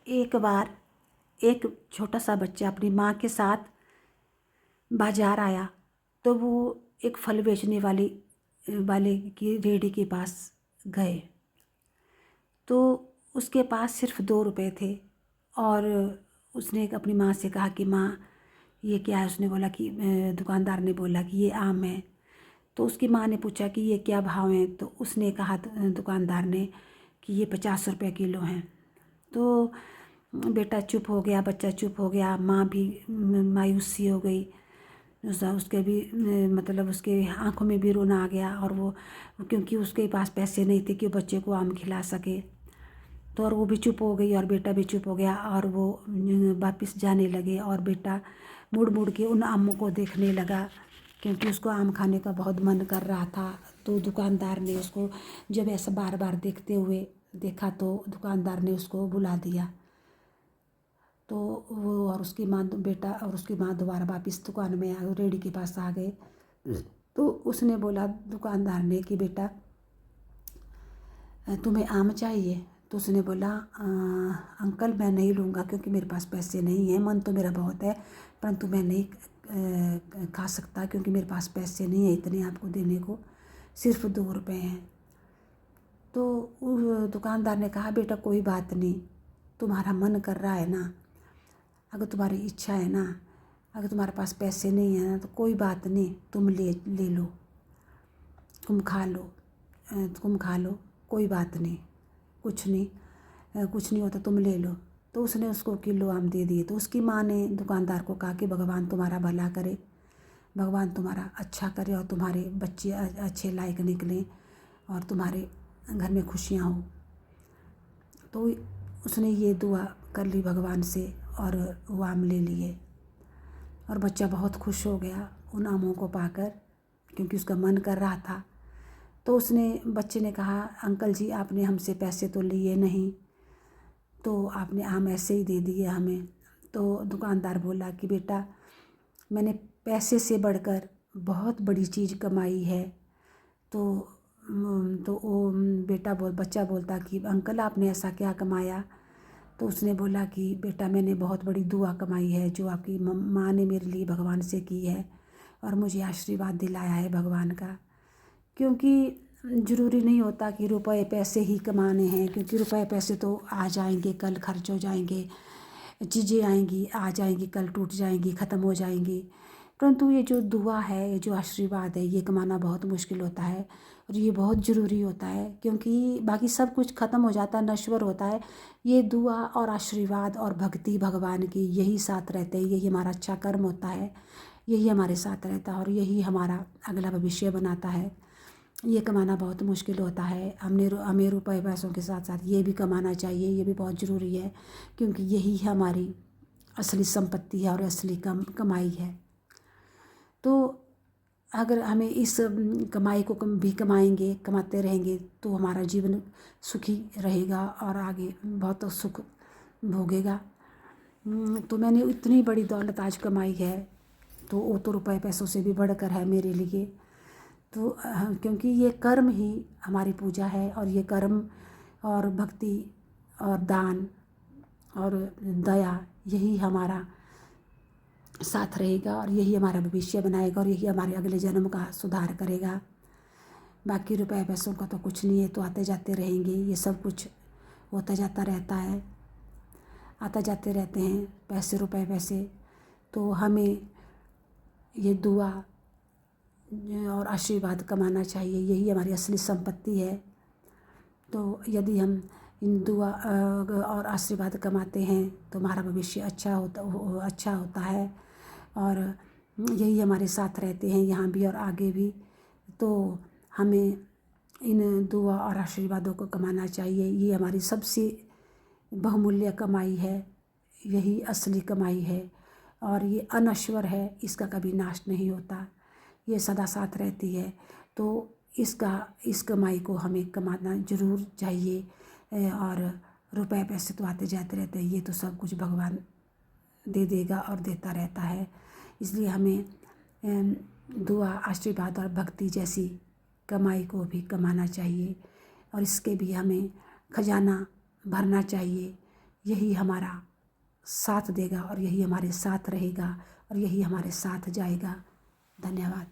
एक बार एक छोटा सा बच्चा अपनी माँ के साथ बाजार आया, तो वो एक फल बेचने वाले की रेहड़ी के पास गए। तो उसके पास सिर्फ 2 रुपए थे और उसने अपनी माँ से कहा कि माँ ये क्या है। उसने बोला कि दुकानदार ने बोला कि ये आम है। तो उसकी माँ ने पूछा कि ये क्या भाव है। तो उसने कहा दुकानदार ने कि ये 50 रुपये किलो हैं। तो बेटा चुप हो गया, बच्चा चुप हो गया, माँ भी मायूसी हो गई। उसके भी मतलब उसके आंखों में भी रोना आ गया। और वो क्योंकि उसके पास पैसे नहीं थे कि वो बच्चे को आम खिला सके, तो और वो भी चुप हो गई और बेटा भी चुप हो गया। और वो वापस जाने लगे और बेटा मुड़ मुड़ के उन आमों को देखने लगा, क्योंकि उसको आम खाने का बहुत मन कर रहा था। तो दुकानदार ने उसको जब ऐसा बार बार देखते हुए देखा, तो दुकानदार ने उसको बुला दिया। तो वो और उसकी माँ, बेटा और उसकी माँ दोबारा वापस दुकान में रेहड़ी के पास आ गए। तो उसने बोला दुकानदार ने कि बेटा तुम्हें आम चाहिए। तो उसने बोला अंकल मैं नहीं लूँगा, क्योंकि मेरे पास पैसे नहीं हैं। मन तो मेरा बहुत है, परंतु मैं नहीं खा सकता, क्योंकि मेरे पास पैसे नहीं है इतने आपको देने को, सिर्फ 2 रुपए हैं। तो दुकानदार ने कहा बेटा कोई बात नहीं, तुम्हारा मन कर रहा है ना, अगर तुम्हारी इच्छा है ना, अगर तुम्हारे पास पैसे नहीं है ना, तो कोई बात नहीं, तुम ले लो, तुम खा लो, कोई बात नहीं, कुछ नहीं होता, तुम ले लो। तो उसने उसको किलो आम दे दिए। तो उसकी माँ ने दुकानदार को कहा कि भगवान तुम्हारा भला करे, भगवान तुम्हारा अच्छा करे और तुम्हारे बच्चे अच्छे लायक निकलें और तुम्हारे घर में खुशियाँ हो। तो उसने ये दुआ कर ली भगवान से और वो आम ले लिए। और बच्चा बहुत खुश हो गया उन आमों को पाकर, क्योंकि उसका मन कर रहा था। तो बच्चे ने कहा अंकल जी आपने हमसे पैसे तो लिए नहीं, तो आपने आम ऐसे ही दे दिए हमें। तो दुकानदार बोला कि बेटा मैंने पैसे से बढ़कर बहुत बड़ी चीज़ कमाई है। तो वो बच्चा बोलता कि अंकल आपने ऐसा क्या कमाया। तो उसने बोला कि बेटा मैंने बहुत बड़ी दुआ कमाई है, जो आपकी माँ ने मेरे लिए भगवान से की है और मुझे आशीर्वाद दिलाया है भगवान का। क्योंकि ज़रूरी नहीं होता कि रुपए पैसे ही कमाने हैं, क्योंकि रुपए पैसे तो आ जाएंगे, कल खर्च हो जाएंगे, चीज़ें आएंगी, आ जाएंगी, कल टूट जाएंगी, ख़त्म हो जाएंगी। परंतु ये जो दुआ है, ये जो आशीर्वाद है, ये कमाना बहुत मुश्किल होता है और ये बहुत ज़रूरी होता है, क्योंकि बाकी सब कुछ ख़त्म हो जाता है, नश्वर होता है। ये दुआ और आशीर्वाद और भक्ति भगवान की यही साथ रहते हैं, यही हमारा अच्छा कर्म होता है, यही हमारे साथ रहता है और यही हमारा अगला भविष्य बनाता है। ये कमाना बहुत मुश्किल होता है। हमें रुपए पैसों के साथ साथ ये भी कमाना चाहिए, ये भी बहुत ज़रूरी है, क्योंकि यही हमारी असली संपत्ति है और असली कमाई है। तो अगर हमें इस कमाई को भी कमाते रहेंगे, तो हमारा जीवन सुखी रहेगा और आगे बहुत सुख भोगेगा। तो मैंने इतनी बड़ी दौलत आज कमाई है, तो वो तो रुपए पैसों से भी बढ़कर है मेरे लिए। तो क्योंकि ये कर्म ही हमारी पूजा है और ये कर्म और भक्ति और दान और दया यही हमारा साथ रहेगा और यही हमारा भविष्य बनाएगा और यही हमारे अगले जन्म का सुधार करेगा। बाकी रुपए पैसों का तो कुछ नहीं है, तो आते जाते रहेंगे, ये सब कुछ होता जाता रहता है, आता जाते रहते हैं पैसे, रुपए पैसे। तो हमें ये दुआ और आशीर्वाद कमाना चाहिए, यही हमारी असली संपत्ति है। तो यदि हम इन दुआ और आशीर्वाद कमाते हैं तो हमारा भविष्य अच्छा होता है और यही हमारे साथ रहते हैं यहाँ भी और आगे भी। तो हमें इन दुआ और आशीर्वादों को कमाना चाहिए, ये हमारी सबसे बहुमूल्य कमाई है, यही असली कमाई है और ये अनश्वर है, इसका कभी नाश नहीं होता, ये सदा साथ रहती है। तो इस कमाई को हमें कमाना ज़रूर चाहिए। और रुपए पैसे तो आते जाते रहते हैं, ये तो सब कुछ भगवान दे देगा और देता रहता है। इसलिए हमें दुआ, आशीर्वाद और भक्ति जैसी कमाई को भी कमाना चाहिए और इसके भी हमें खजाना भरना चाहिए। यही हमारा साथ देगा और यही हमारे साथ रहेगा और यही हमारे साथ जाएगा। धन्यवाद।